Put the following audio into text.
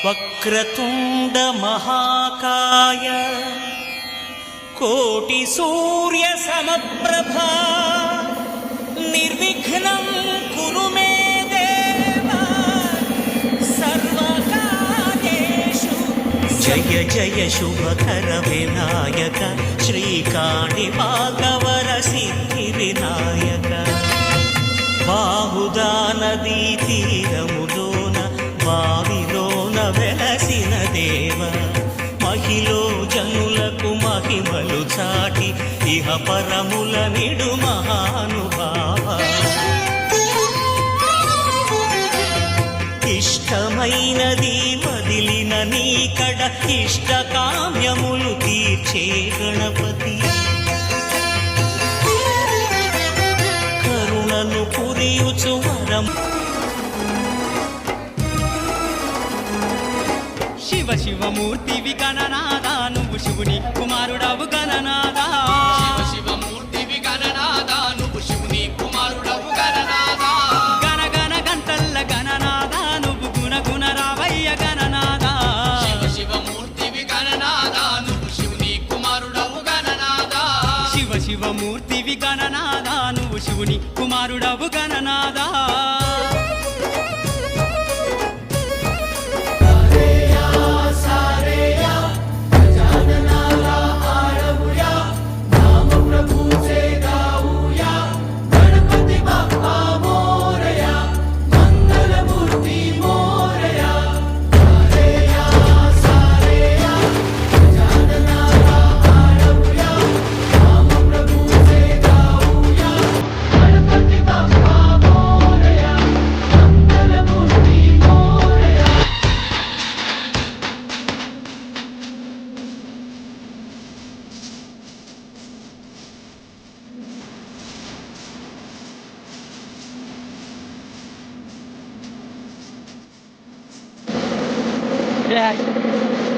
వక్రతుండ మహాకాయ కోటి సూర్య సమప్రభా నిర్విఘ్నం కురు మే దేవ సర్వకార్యేషు జయ జయ శుభకర వినాయక శ్రీకాణిపాకవర సిద్ధి వినాయక బాహుదా నదీ తీరములోన బావిలోన వెలసిన దేవ మహిలో జనులకు మహిమలు చాటి ఇహ పరముల నిడు మహానుభావ ఇష్టమైనది వదిలిన నీకడ ఇష్ట కామ్యములు తీర్చే గణపతి కరుణను పురియుచు వరం శివ శివమూర్తివి గణనాదా నువ్వు శివుని కుమారుడవు గణనాదా శివమూర్తివి గణనాదా నువ్వు శివుని కుమారుడవు గణనాదా గణ గణ గంటల్ల గణనాదా నువ్వు గుణ గుణ రావయ్య గణనాదా శివమూర్తివి గణనాదా నువ్వు శివుని కుమారుడవు గణనాదా శివమూర్తివి గణనాదా నువ్వు శివుని కుమారుడవు గణనాదా Yeah.